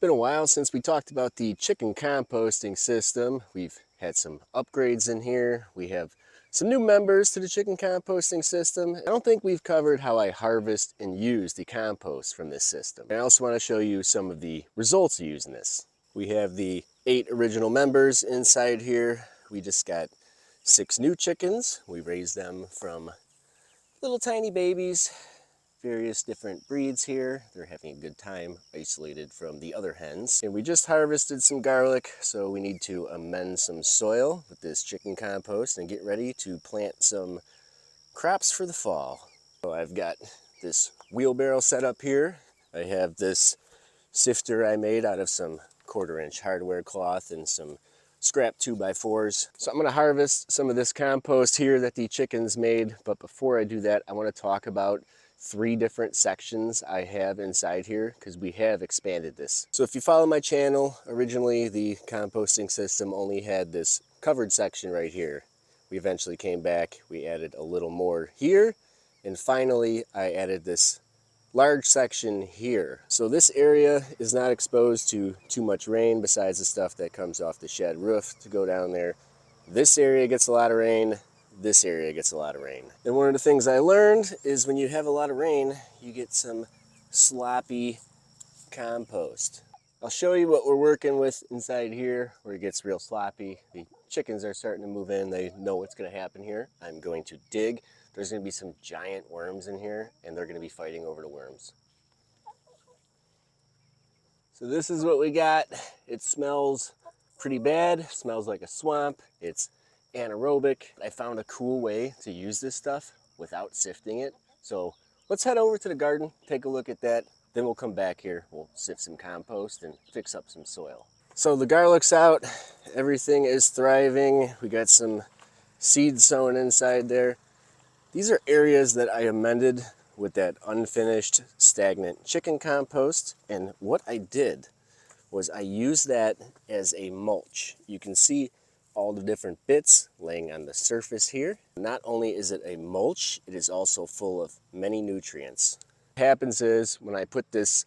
been a while since we talked about the chicken composting system. We've had some upgrades in here. We have some new members to the chicken composting system. I don't think we've covered how I harvest and use the compost from this system. I also want to show you some of the results of using this. We have the 8 original members inside here. We just got 6 new chickens. We raised them from little tiny babies, various different breeds here. They're having a good time isolated from the other hens. And we just harvested some garlic, so we need to amend some soil with this chicken compost and get ready to plant some crops for the fall. So I've got this wheelbarrow set up here. I have this sifter I made out of some 1/4-inch hardware cloth and some scrap 2x4s. So I'm going to harvest some of this compost here that the chickens made, but before I do that, I want to talk about 3 different sections I have inside here because we have expanded this. So if you follow my channel, originally the composting system only had this covered section right here. We eventually came back, we added a little more here, and finally I added this large section here. So this area is not exposed to too much rain besides the stuff that comes off the shed roof to go down there. This area gets a lot of rain. This area gets a lot of rain. And one of the things I learned is when you have a lot of rain, you get some sloppy compost. I'll show you what we're working with inside here where it gets real sloppy. The chickens are starting to move in. They know what's going to happen here. I'm going to dig. There's going to be some giant worms in here and they're going to be fighting over the worms. So this is what we got. It smells pretty bad. It smells like a swamp. It's anaerobic. I found a cool way to use this stuff without sifting it. So let's head over to the garden, take a look at that. Then we'll come back here. We'll sift some compost and fix up some soil. So the garlic's out. Everything is thriving. We got some seeds sown inside there. These are areas that I amended with that unfinished stagnant chicken compost. And what I did was I used that as a mulch. You can see all the different bits laying on the surface here. Not only is it a mulch, it is also full of many nutrients. What happens is when I put this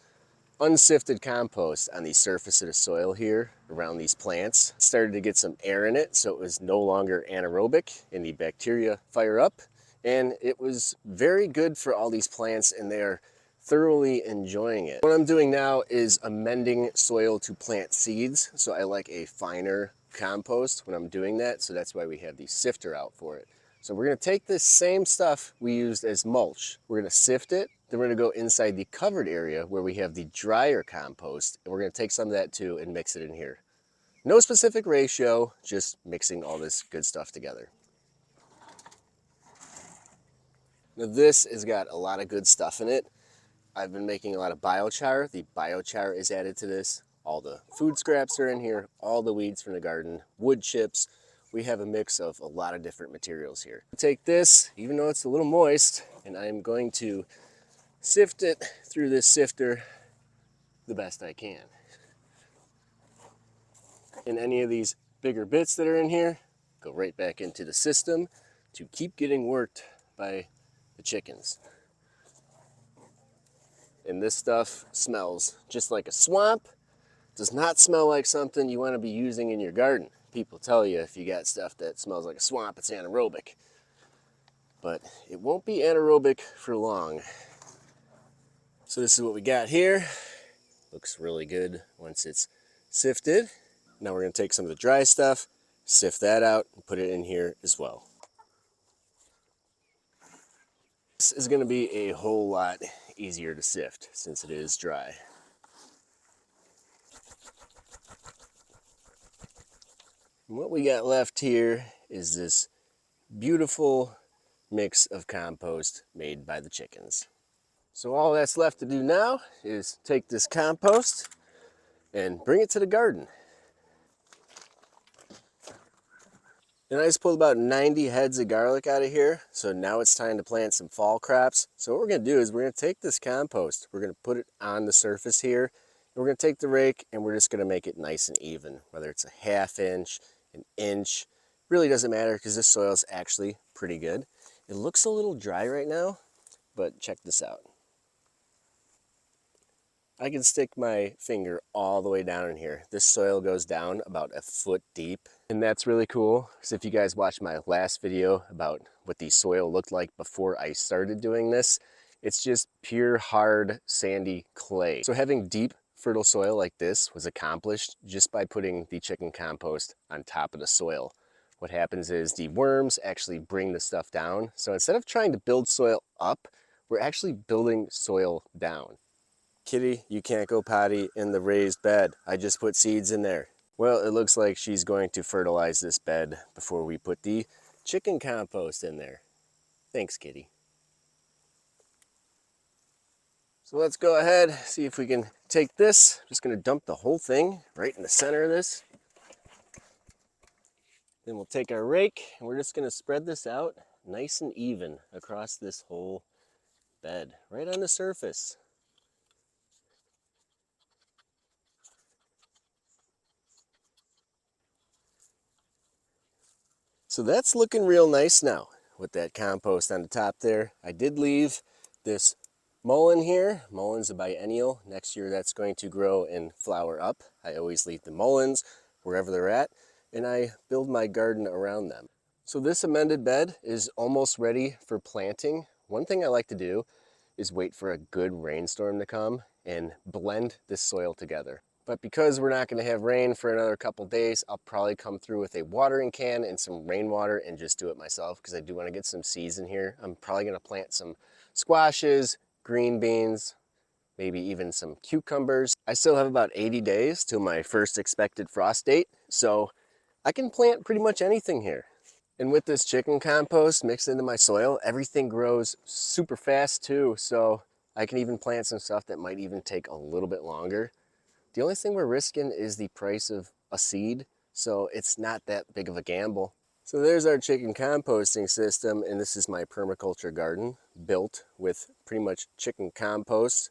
unsifted compost on the surface of the soil here around these plants, it started to get some air in it, so it was no longer anaerobic and the bacteria fire up. And it was very good for all these plants and they are thoroughly enjoying it. What I'm doing now is amending soil to plant seeds. So I like a finer compost when I'm doing that. So that's why we have the sifter out for it. So we're gonna take this same stuff we used as mulch. We're gonna sift it. Then we're gonna go inside the covered area where we have the drier compost. And we're gonna take some of that too and mix it in here. No specific ratio, just mixing all this good stuff together. Now this has got a lot of good stuff in it. I've been making a lot of biochar. The biochar is added to this. All the food scraps are in here, all the weeds from the garden, wood chips. We have a mix of a lot of different materials here. Take this, even though it's a little moist, and I'm going to sift it through this sifter the best I can. And any of these bigger bits that are in here go right back into the system to keep getting worked by the chickens. And this stuff smells just like a swamp. Does not smell like something you want to be using in your garden. People tell you if you got stuff that smells like a swamp, it's anaerobic. But it won't be anaerobic for long. So this is what we got here. Looks really good once it's sifted. Now we're going to take some of the dry stuff, sift that out, and put it in here as well. This is going to be a whole lot easier to sift since it is dry. And what we got left here is this beautiful mix of compost made by the chickens. So all that's left to do now is take this compost and bring it to the garden. And I just pulled about 90 heads of garlic out of here. So now it's time to plant some fall crops. So what we're going to do is we're going to take this compost, we're going to put it on the surface here, and we're going to take the rake and we're just going to make it nice and even, whether it's a 1/2 inch, an inch, really doesn't matter because this soil is actually pretty good. It looks a little dry right now, but check this out. I can stick my finger all the way down in here. This soil goes down about a foot deep. And that's really cool, because if you guys watched my last video about what the soil looked like before I started doing this, it's just pure, hard, sandy clay. So having deep, fertile soil like this was accomplished just by putting the chicken compost on top of the soil. What happens is the worms actually bring the stuff down. So instead of trying to build soil up, we're actually building soil down. Kitty, you can't go potty in the raised bed. I just put seeds in there. Well, it looks like she's going to fertilize this bed before we put the chicken compost in there. Thanks, Kitty. So let's go ahead, see if we can take this. I'm just gonna dump the whole thing right in the center of this. Then we'll take our rake and we're just gonna spread this out nice and even across this whole bed, right on the surface. So that's looking real nice now with that compost on the top there. I did leave this mullein here. Mullei's a biennial. Next year that's going to grow and flower up. I always leave the mulleins wherever they're at, and I build my garden around them. So this amended bed is almost ready for planting. One thing I like to do is wait for a good rainstorm to come and blend this soil together. But because we're not going to have rain for another couple days, I'll probably come through with a watering can and some rainwater and just do it myself, because I do want to get some seeds in here. I'm probably going to plant some squashes, green beans, maybe even some cucumbers. I still have about 80 days till my first expected frost date, so I can plant pretty much anything here. And with this chicken compost mixed into my soil, everything grows super fast too, so I can even plant some stuff that might even take a little bit longer. The only thing we're risking is the price of a seed, so it's not that big of a gamble. So there's our chicken composting system, and this is my permaculture garden built with pretty much chicken compost.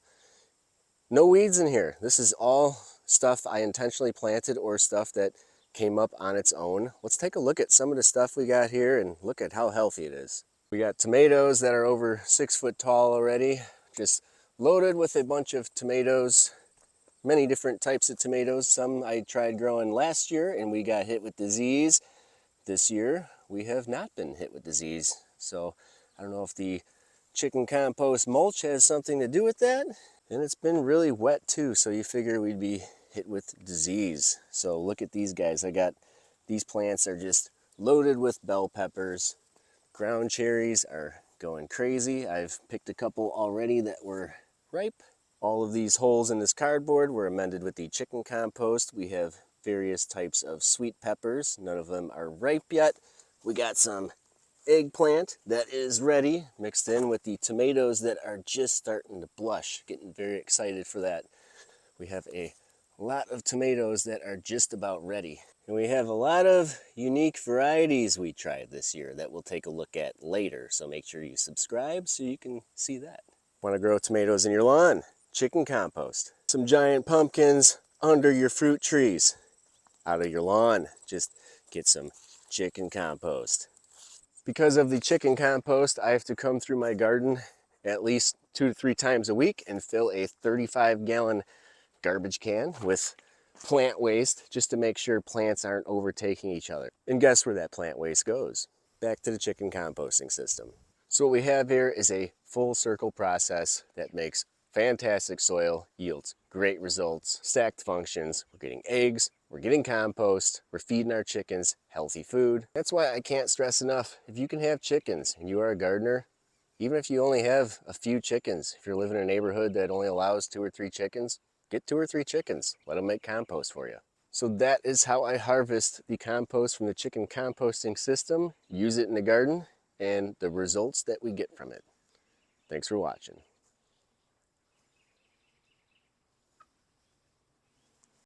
No weeds in here. This is all stuff I intentionally planted or stuff that came up on its own. Let's take a look at some of the stuff we got here and look at how healthy it is. We got tomatoes that are over 6 foot tall already, just loaded with a bunch of tomatoes. Many different types of tomatoes. Some I tried growing last year and we got hit with disease. This year we have not been hit with disease. So I don't know if the chicken compost mulch has something to do with that. And it's been really wet too, so you figure we'd be hit with disease. So look at these guys. I got these plants are just loaded with bell peppers. Ground cherries are going crazy. I've picked a couple already that were ripe. All of these holes in this cardboard were amended with the chicken compost. We have various types of sweet peppers. None of them are ripe yet. We got some eggplant that is ready, mixed in with the tomatoes that are just starting to blush. Getting very excited for that. We have a lot of tomatoes that are just about ready. And we have a lot of unique varieties we tried this year that we'll take a look at later. So make sure you subscribe so you can see that. Want to grow tomatoes in your lawn? Chicken compost. Some giant pumpkins under your fruit trees. Out of your lawn, just get some chicken compost. Because of the chicken compost, I have to come through my garden at least 2 to 3 times a week and fill a 35-gallon garbage can with plant waste just to make sure plants aren't overtaking each other. And guess where that plant waste goes? Back to the chicken composting system. So what we have here is a full circle process that makes fantastic soil, yields great results, stacked functions. We're getting eggs, we're getting compost, we're feeding our chickens healthy food. That's why I can't stress enough, if you can have chickens and you are a gardener, even if you only have a few chickens, if you're living in a neighborhood that only allows 2 or 3 chickens, get 2 or 3 chickens, let them make compost for you. So that is how I harvest the compost from the chicken composting system, use it in the garden, and the results that we get from it. Thanks for watching.